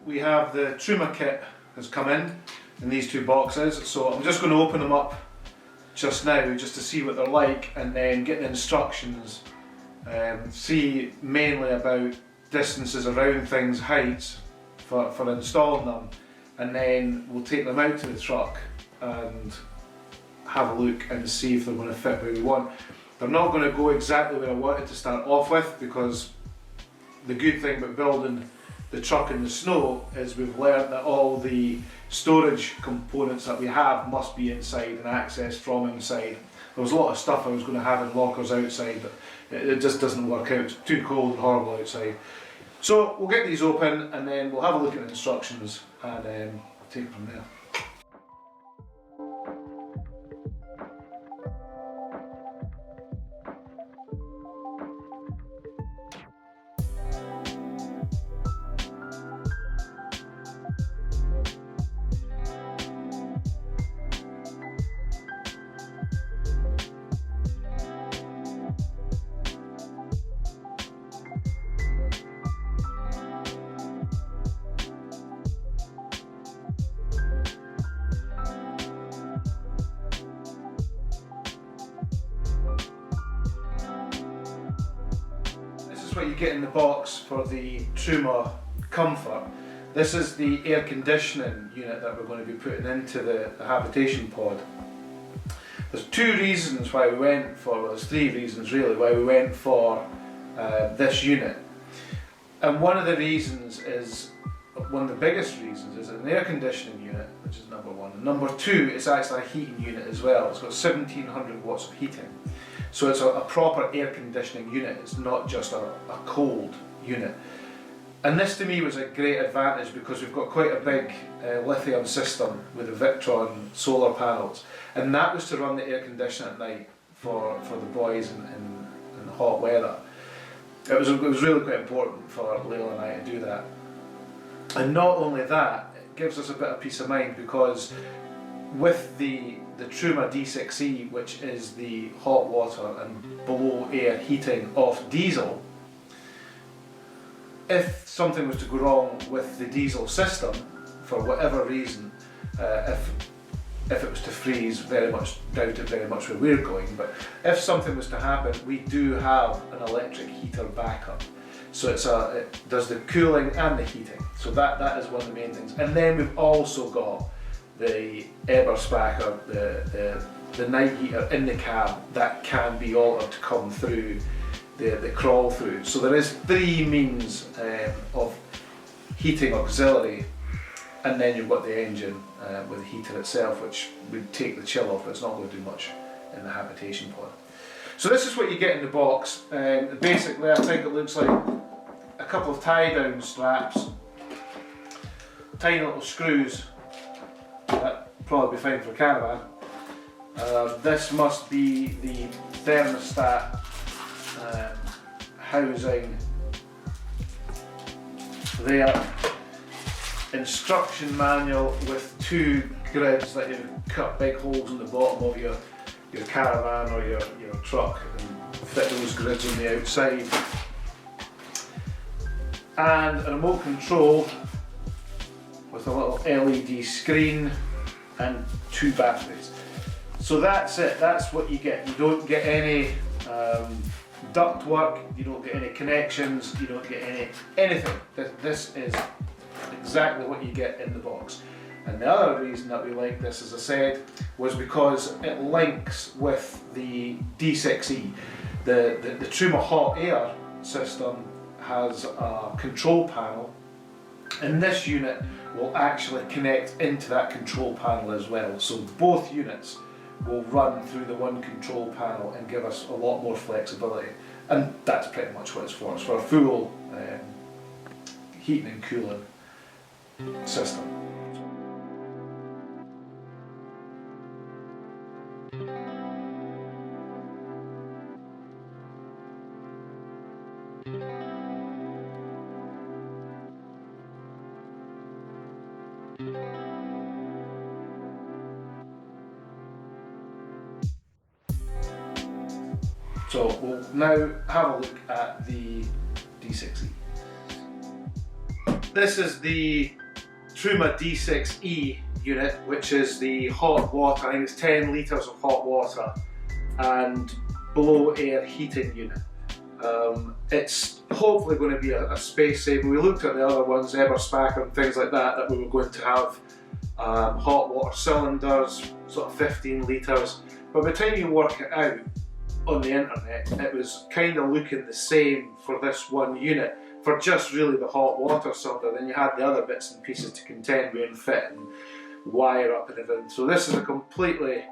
We have the Truma kit has come in these two boxes, so I'm just going to open them up just now just to see what they're like, and then get the instructions, see mainly about distances around things, heights for installing them, and then we'll take them out to the truck and have a look and see if they're going to fit where we want. They're not going to go exactly where I wanted to start off with, because the good thing about building the truck in the snow is we've learnt that all the storage components that we have must be inside and accessed from inside. There was a lot of stuff I was going to have in lockers outside, but it just doesn't work out. It's too cold and horrible outside. So we'll get these open and then we'll have a look at the instructions and take it from there. What you get in the box for the Truma Comfort. This is the air conditioning unit that we're going to be putting into the habitation pod. There's two reasons why we went for, well, there's three reasons really why we went for this unit. And one of the reasons is, one of the biggest reasons is an air conditioning unit, which is number one. And number two, it's actually a heating unit as well. It's got 1700 watts of heating. So it's a proper air conditioning unit, it's not just a cold unit. And this to me was a great advantage because we've got quite a big lithium system with the Victron solar panels. And that was to run the air conditioner at night for the boys in hot weather. It was really quite important for Layla and I to do that. And not only that, it gives us a bit of peace of mind because with the Truma D6E, which is the hot water and below air heating of diesel, if something was to go wrong with the diesel system, for whatever reason, if it was to freeze, very much doubt it very much where we're going, but if something was to happen, we do have an electric heater backup. So it does the cooling and the heating. So that is one of the main things. And then we've also got the Eberspacher, the night heater in the cab that can be altered to come through the crawl through. So there is three means of heating auxiliary, and then you've got the engine with the heater itself, which would take the chill off, but it's not going to do much in the habitation pod. So this is what you get in the box. Basically I think it looks like a couple of tie-down straps, tiny little screws. That'd probably be fine for a caravan. This must be the thermostat housing there. Instruction manual with two grids that you cut big holes in the bottom of your caravan or your truck and fit those grids on the outside. And a remote control with a little LED screen and two batteries. So that's it, that's what you get. You don't get any duct work, you don't get any connections, you don't get anything. This is exactly what you get in the box. And the other reason that we like this, as I said, was because it links with the D6E. The Truma hot air system has a control panel, and this unit will actually connect into that control panel as well. So both units will run through the one control panel and give us a lot more flexibility. And that's pretty much what it's for. It's for a full heating and cooling system. So we'll now have a look at the D6E. This is the Truma D6E unit, which is the hot water. I think it's 10 litres of hot water and blow air heating unit. It's hopefully going to be a space saving. We looked at the other ones, Eberspacher and things like that, that we were going to have hot water cylinders, sort of 15 litres. But by the time you work it out on the internet, it was kind of looking the same for this one unit, for just really the hot water cylinder. Then you had the other bits and pieces to contend with and fit and wire up and everything. So this is a completely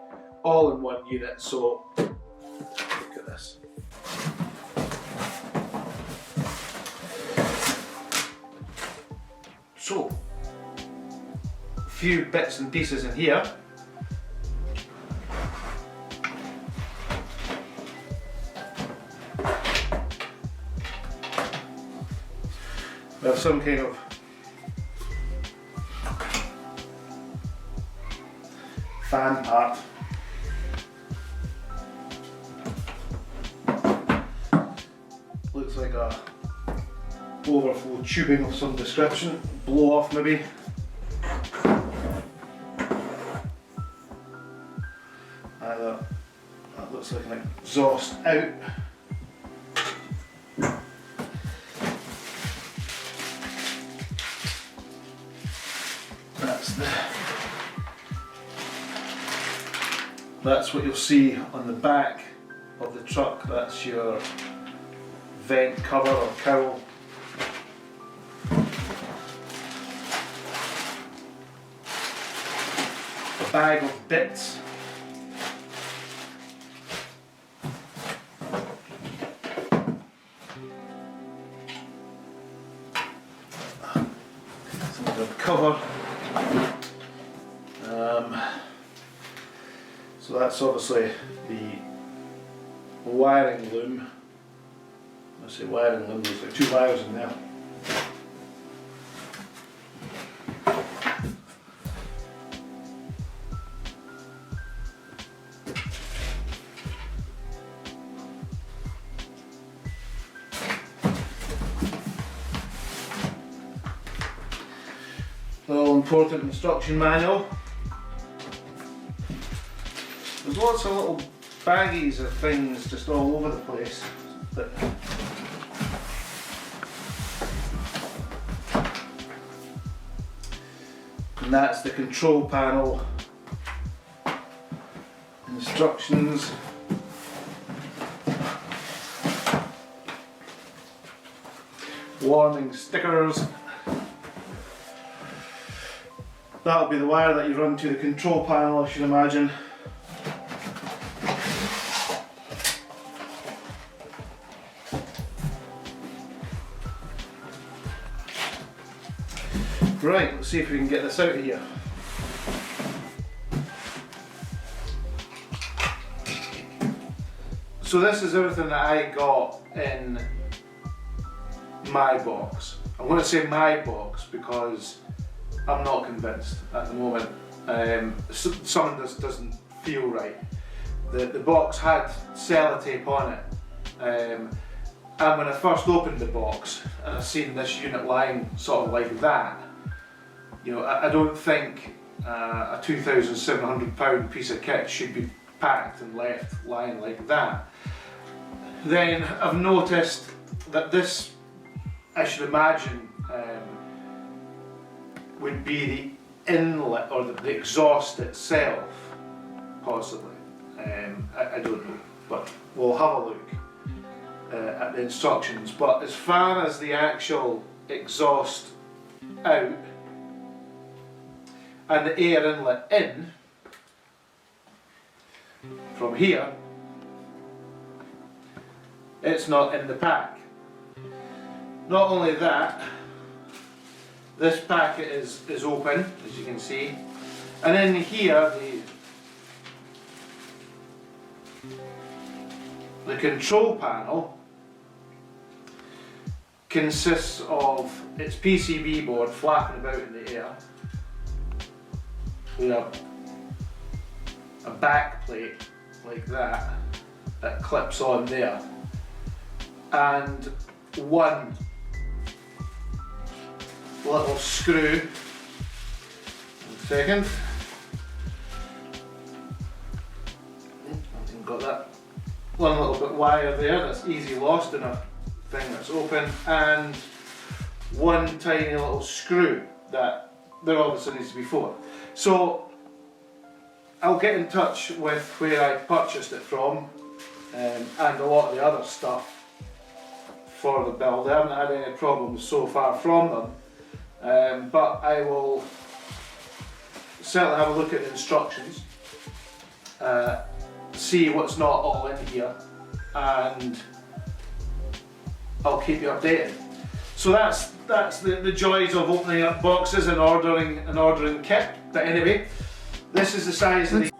all-in-one unit. So look at this. So a few bits and pieces in here. We have some kind of fan part. Looks like a overflow tubing of some description. Blow off maybe. Either that looks like an exhaust out. That's what you'll see on the back of the truck. That's your vent cover or cowl. A bag of bits. Some of the cover. So that's obviously the wiring loom. I say wiring loom, there's like 2 wires in there. The all-important instruction manual. There's lots of little baggies of things just all over the place. And that's the control panel. Instructions. Warning stickers. That'll be the wire that you run to the control panel, I should imagine. Right, let's see if we can get this out of here. So this is everything that I got in my box. I'm going to say my box because I'm not convinced at the moment. Something just doesn't feel right. The box had sellotape on it. And when I first opened the box and I seen this unit lying sort of like that, you know, I don't think a £2,700 piece of kit should be packed and left lying like that. Then I've noticed that this, I should imagine, would be the inlet or the exhaust itself, possibly. I don't know, but we'll have a look at the instructions. But as far as the actual exhaust out and the air inlet in, from here, it's not in the pack. Not only that, this packet is open, as you can see, and in here the control panel consists of its PCB board flapping about in the air with a back plate like that clips on there, and one little screw. 1 second. I've got that one little bit wire there that's easy lost in a thing that's open, and one tiny little screw that there obviously needs to be 4. So I'll get in touch with where I purchased it from and a lot of the other stuff for the build. I haven't had any problems so far from them, but I will certainly have a look at the instructions, see what's not all in here, and I'll keep you updated. So that's the joys of opening up boxes and ordering kit. But anyway, this is the size of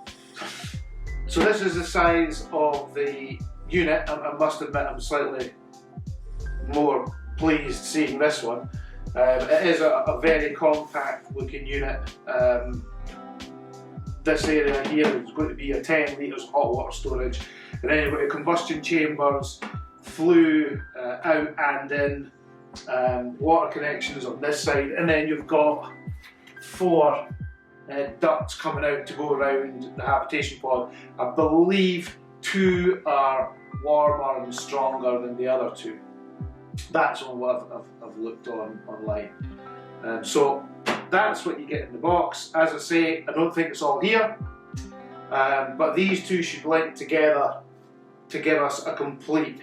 the unit. I must admit I'm slightly more pleased seeing this one. It is a very compact looking unit. This area here is going to be a 10 litres of hot water storage, and then you've got your combustion chambers, flue out and in, water connections on this side, and then you've got 4 ducts coming out to go around the habitation pod. I believe 2 are warmer and stronger than the other 2. That's on what I've looked online. So that's what you get in the box. As I say, I don't think it's all here, but these 2 should link together to give us a complete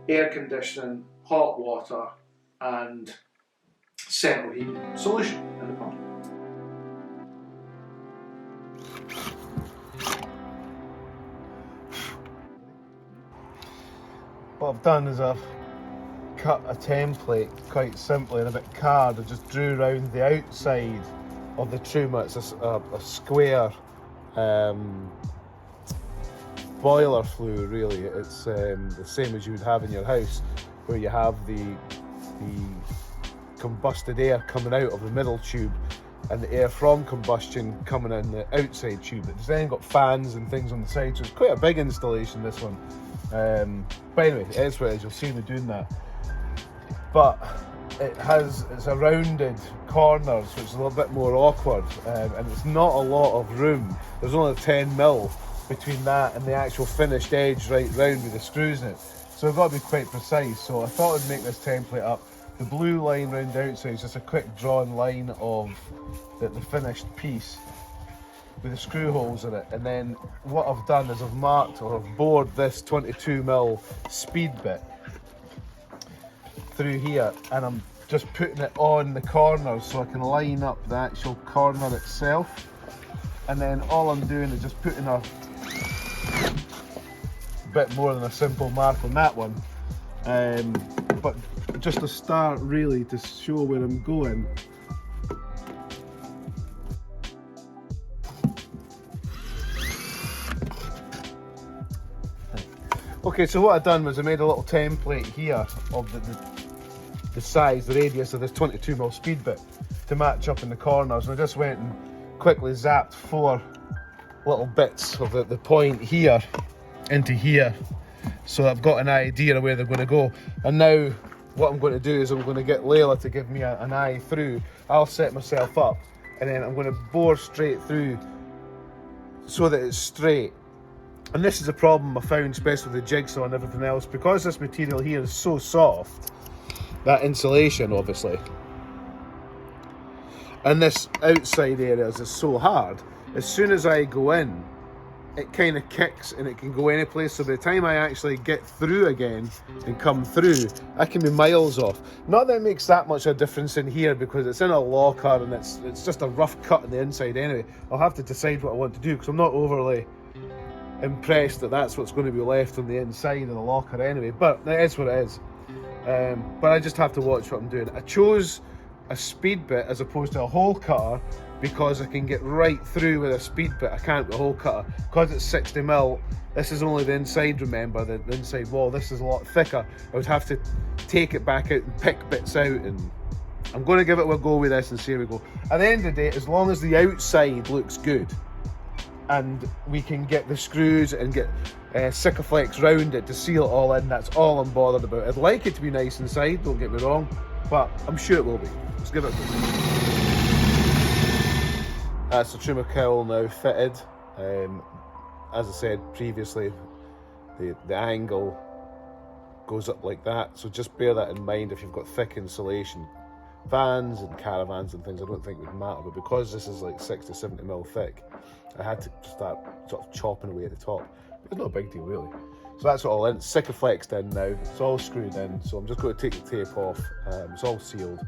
air conditioning, hot water and central heating solution in the pump. What I've done is I've cut a template quite simply in a bit card. I just drew around the outside of the Truma. It's a square boiler flue really. It's the same as you would have in your house, where you have the combusted air coming out of the middle tube and the air from combustion coming in the outside tube. It's then got fans and things on the side, so it's quite a big installation, this one. But anyway, it is what it is. You'll see me doing that. But it's a rounded corners, which is a little bit more awkward, and it's not a lot of room. There's only 10mm between that and the actual finished edge right round with the screws in it. So I've got to be quite precise. So I thought I'd make this template up. The blue line round the outside is just a quick drawn line of the finished piece with the screw holes in it. And then what I've done is I've marked, or I've bored this 22mm speed bit through here, and I'm just putting it on the corners so I can line up the actual corner itself. And then all I'm doing is just putting a bit more than a simple mark on that one, but just to start really to show where I'm going. Okay, so what I've done was I made a little template here of the size, the radius of this 22mm speed bit to match up in the corners, and I just went and quickly zapped 4 little bits of the point here into here, so I've got an idea of where they're going to go. And now what I'm going to do is I'm going to get Layla to give me an eye through. I'll set myself up, and then I'm going to bore straight through so that it's straight. And this is a problem I found, especially with the jigsaw and everything else, because this material here is so soft, that insulation obviously, and this outside area is so hard. As soon as I go in, it kind of kicks and it can go any place. So by the time I actually get through again and come through, I can be miles off. Not that it makes that much of a difference in here, because it's in a locker and it's just a rough cut on the inside anyway. I'll have to decide what I want to do, because I'm not overly impressed that that's what's going to be left on the inside of the locker anyway. But it is what it is. But I just have to watch what I'm doing. I chose a speed bit as opposed to a hole cutter because I can get right through with a speed bit. I can't with a hole cutter because it's 60mm. This is only the inside, remember, the inside wall. This is a lot thicker. I would have to take it back out and pick bits out, and I'm going to give it a go with this and see how we go. At the end of the day, as long as the outside looks good, and we can get the screws and get Sikaflex round it to seal it all in. That's all I'm bothered about. I'd like it to be nice inside, don't get me wrong, but I'm sure it will be. Let's give it a go. That's the Truma cowl now fitted. As I said previously, the angle goes up like that, so just bear that in mind if you've got thick insulation. Vans and caravans and things I don't think would matter, but because this is like 60 to 70 mil thick, I had to start sort of chopping away at the top. It's not a big deal really. So that's all in. It's Sikaflexed in now, it's all screwed in, so I'm just going to take the tape off. It's all sealed,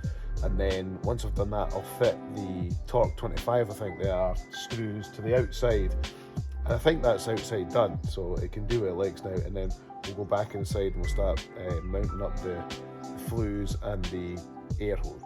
and then once I've done that, I'll fit the Torque 25, I think they are, screws to the outside, and I think that's outside done, so it can do what it likes now, and then we'll go back inside and we'll start mounting up the flues and the air hose.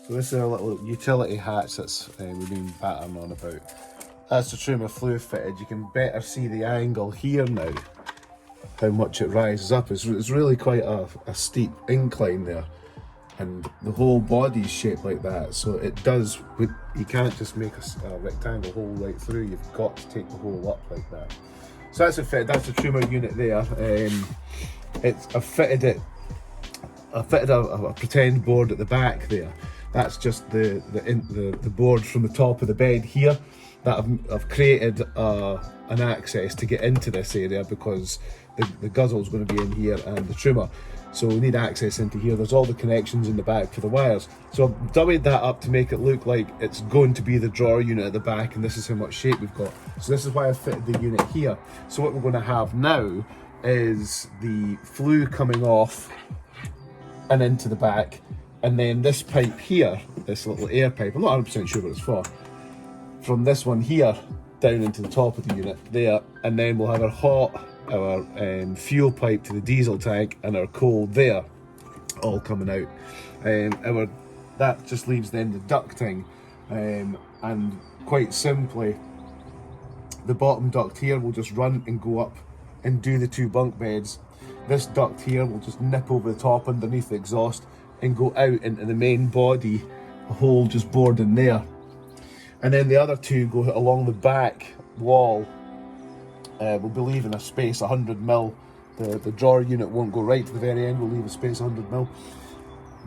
So this is a little utility hatch that's we've been battering on about. That's the Truma flue fitted. You can better see the angle here now, how much it rises up. It's really quite a steep incline there, and the whole body's shaped like that, so it does, you can't just make a rectangle hole right through, you've got to take the hole up like that. So that's a fit, that's the Truma unit there. I've fitted a pretend board at the back there. That's just the board from the top of the bed here that I've created an access to get into this area, because the guzzle's going to be in here and the Truma, so we need access into here. There's all the connections in the back for the wires, so I've dummied that up to make it look like it's going to be the drawer unit at the back, and this is how much shape we've got. So this is why I fitted the unit here. So what we're going to have now is the flue coming off and into the back, and then this pipe here, this little air pipe, I'm not 100% sure what it's for, from this one here down into the top of the unit there, and then we'll have our fuel pipe to the diesel tank and our coal there, all coming out. That just leaves then the ducting, and quite simply the bottom duct here will just run and go up and do the 2 bunk beds. This duct here will just nip over the top underneath the exhaust and go out into the main body, a hole just bored in there. And then the other 2 go along the back wall. We'll be leaving a space 100mm. The drawer unit won't go right to the very end, we'll leave a space 100mm.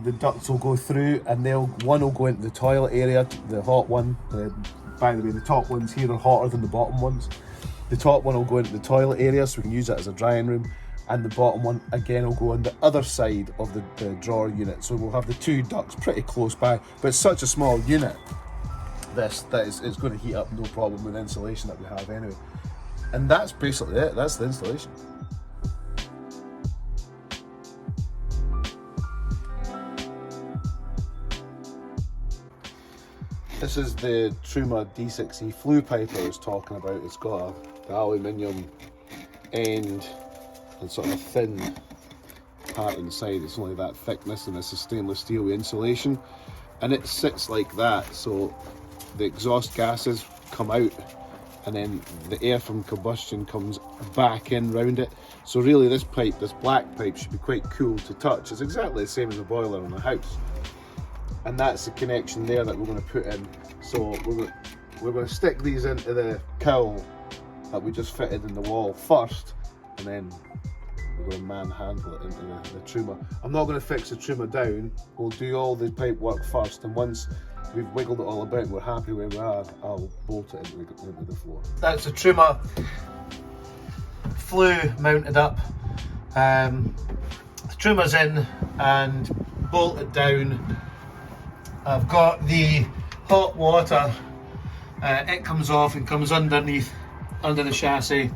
The ducts will go through, and one will go into the toilet area, the hot one. By the way, the top ones here are hotter than the bottom ones. The top one will go into the toilet area, so we can use that as a drying room, and the bottom one again will go on the other side of the drawer unit. So we'll have the 2 ducts pretty close by, but it's such a small unit, it's going to heat up no problem with the insulation that we have anyway. And that's basically it, that's the installation. This is the Truma D6E flue pipe I was talking about. It's got the aluminium end and sort of a thin part inside. It's only that thickness, and it's a stainless steel with insulation, and it sits like that, so the exhaust gases come out and then the air from combustion comes back in round it. So really this pipe, this black pipe, should be quite cool to touch. It's exactly the same as the boiler in the house, and that's the connection there that we're going to put in. So we're going to stick these into the cowl that we just fitted in the wall first, and then we're going to manhandle it into the Truma. I'm not going to fix the Truma down. We'll do all the pipe work first, and once we've wiggled it all about and we're happy where we are, I'll bolt it into the floor. That's the Truma flue mounted up. The Truma's in and bolted down. I've got the hot water. It comes off and comes underneath, under the chassis.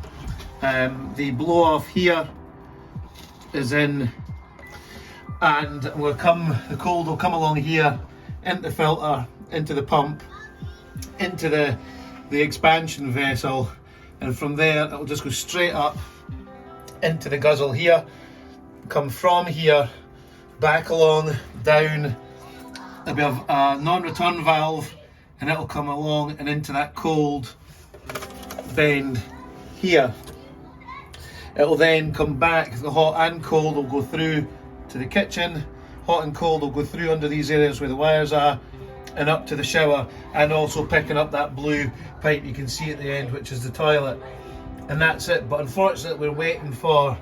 The blow off here is in, and the cold will come along here into the filter, into the pump, into the expansion vessel, and from there it will just go straight up into the guzzle here, come from here back along down. There'll be a non-return valve, and it'll come along and into that cold bend here. It'll then come back, the hot and cold will go through to the kitchen, hot and cold will go through under these areas where the wires are and up to the shower, and also picking up that blue pipe you can see at the end, which is the toilet. And that's it. But unfortunately we're waiting for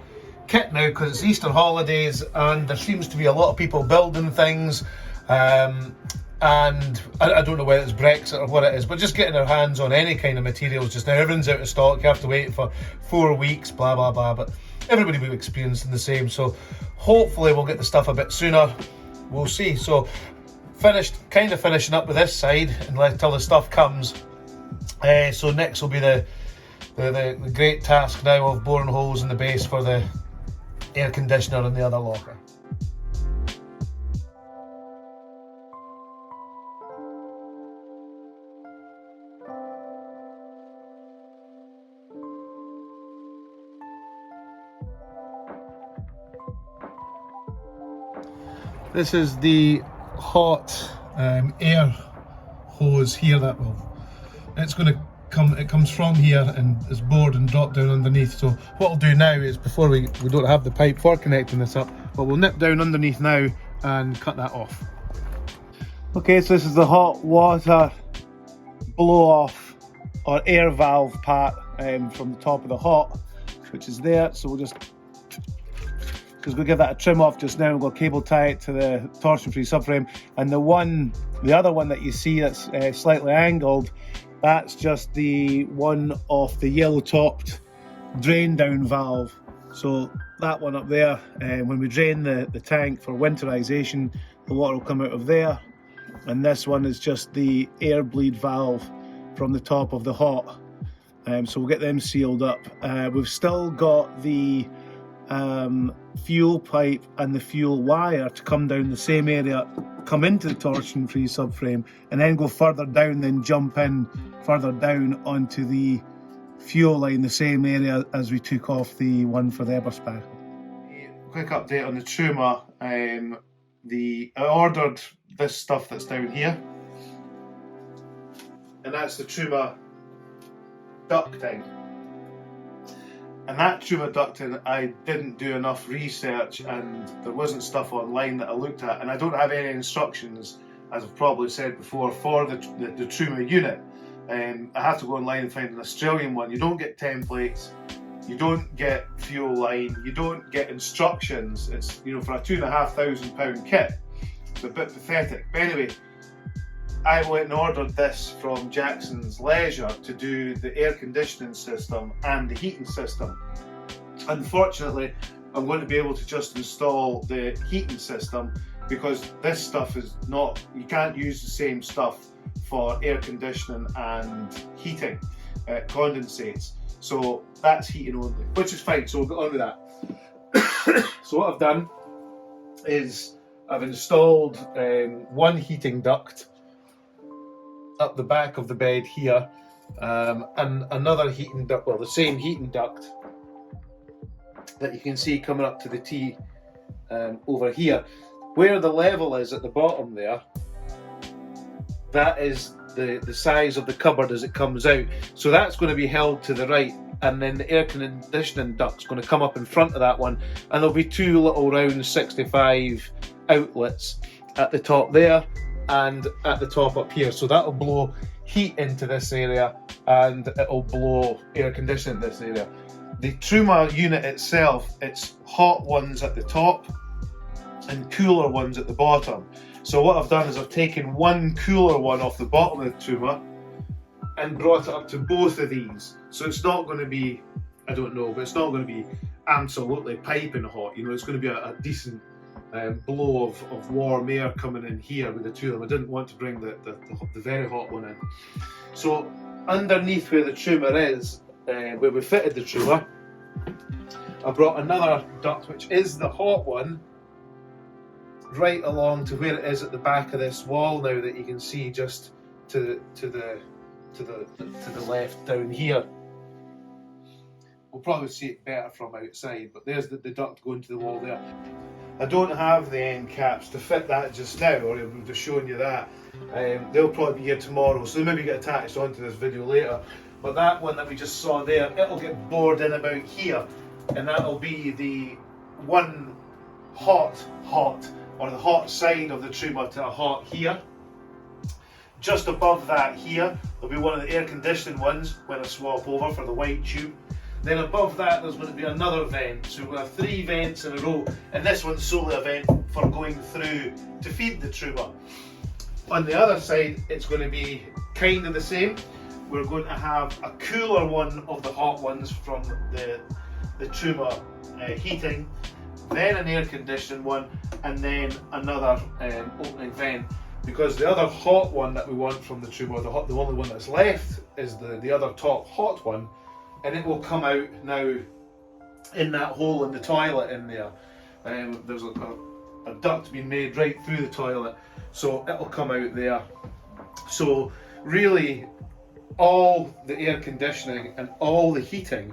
kit now because it's Easter holidays and there seems to be a lot of people building things, and I don't know whether it's Brexit or what it is, but just getting our hands on any kind of materials just now. Everyone's out of stock, you have to wait for 4 weeks, blah blah blah, but everybody will be experiencing the same, so hopefully we'll get the stuff a bit sooner. We'll see. So kind of finishing up with this side until the stuff comes. So next will be the great task now of boring holes in the base for the air conditioner and the other locker. This is the hot air hose here that it's going to come. It comes from here and is bored and dropped down underneath. So what I'll do now is, before we don't have the pipe for connecting this up, but we'll nip down underneath now and cut that off. Okay, so this is the hot water blow off or air valve part from the top of the hot, which is there. So we'll just we'll give that a trim off just now, and we'll cable tie it to the torsion-free subframe. And the other one that you see that's slightly angled, that's just the one off the yellow-topped drain-down valve. So that one up there, when we drain the tank for winterization, the water will come out of there. And this one is just the air bleed valve from the top of the hot. So we'll get them sealed up. We've still got the fuel pipe and the fuel wire to come down the same area, come into the torsion-free subframe, and then go further down, then jump in further down onto the fuel line, the same area as we took off the one for the Eberspacher. Quick update on the Truma. I ordered this stuff that's down here, and that's the Truma ducting. And that Truma ducting, I didn't do enough research, and there wasn't stuff online that I looked at, and I don't have any instructions, as I've probably said before, for the Truma unit. I have to go online and find an Australian one. You don't get templates, you don't get fuel line, you don't get instructions. It's, you know, for a £2,500 kit, it's a bit pathetic. But anyway, I went and ordered this from Jackson's Leisure to do the air conditioning system and the heating system. Unfortunately, I'm going to be able to just install the heating system because this stuff is not, you can't use the same stuff for air conditioning and heating. It condensates. So that's heating only, which is fine, so we'll get on with that. So what I've done is I've installed one heating duct, up the back of the bed here, and another heating duct, well, the same heating duct that you can see coming up to the T over here. Where the level is at the bottom there, that is the size of the cupboard as it comes out. So that's going to be held to the right, and then the air conditioning duct's going to come up in front of that one, and there'll be two little round 65 outlets at the top there and at the top up here. So that'll blow heat into this area and it'll blow air conditioning in this area. The Truma unit itself, it's hot ones at the top and cooler ones at the bottom. So what I've done is I've taken one cooler one off the bottom of the Truma and brought it up to both of these. So it's not going to be, I don't know, but it's not going to be absolutely piping hot. You know, it's going to be a decent blow of warm air coming in here with the two of them. I didn't want to bring the very hot one in. So underneath where the Truma is, where we fitted the Truma, I brought another duct, which is the hot one, right along to where it is at the back of this wall now, that you can see just to the left down here. We'll probably see it better from outside, but there's the duct going to the wall there. I don't have the end caps to fit that just now, or I would have shown you that. They'll probably be here tomorrow, so they maybe get attached onto this video later. But that one that we just saw there, it'll get bored in about here, and that'll be the one hot, or the hot side of the Truma to a hot here. Just above that here, there'll be one of the air conditioning ones when I swap over for the white tube. Then above that, there's going to be another vent. So we'll have 3 vents in a row, and this one's solely a vent for going through to feed the Truma. On the other side, it's going to be kind of the same. We're going to have a cooler one of the hot ones from the Truma heating, then an air conditioning one, and then another opening vent. Because the other hot one that we want from the Truma, the only one that's left, is the other top hot one, and it will come out now in that hole in the toilet in there. There's a duct being made right through the toilet, so it'll come out there. So really, all the air conditioning and all the heating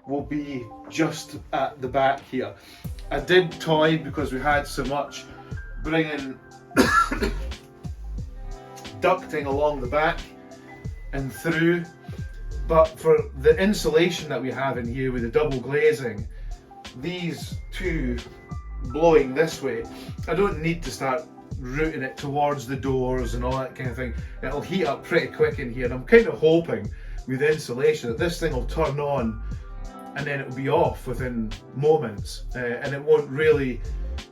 will be just at the back here. I did toy, because we had so much, bringing ducting along the back and through, but for the insulation that we have in here with the double glazing, these two blowing this way, I don't need to start routing it towards the doors and all that kind of thing. It'll heat up pretty quick in here, and I'm kind of hoping with the insulation that this thing will turn on and then it'll be off within moments, and it won't really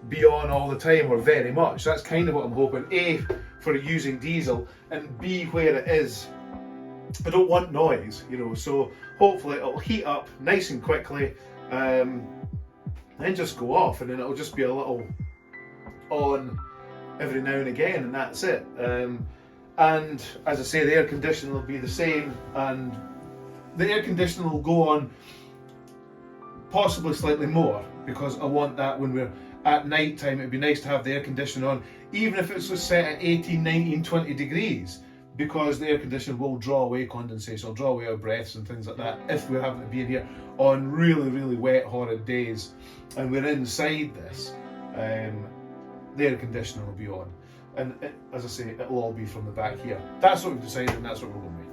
be on all the time or very much. That's kind of what I'm hoping. A, for using diesel, and B, where it is, I don't want noise, you know, so hopefully it'll heat up nice and quickly, then just go off, and then it'll just be a little on every now and again, and that's it. And as I say, the air conditioning will be the same, and the air conditioning will go on possibly slightly more, because I want that when we're at night time. It'd be nice to have the air conditioning on, even if it's set at 18, 19, 20 degrees, because the air conditioner will draw away condensation, will draw away our breaths and things like that if we're having to be in here on really, really wet, horrid days and we're inside this. The air conditioner will be on, and as I say, it'll all be from the back here. That's what we've decided, and that's what we're going with.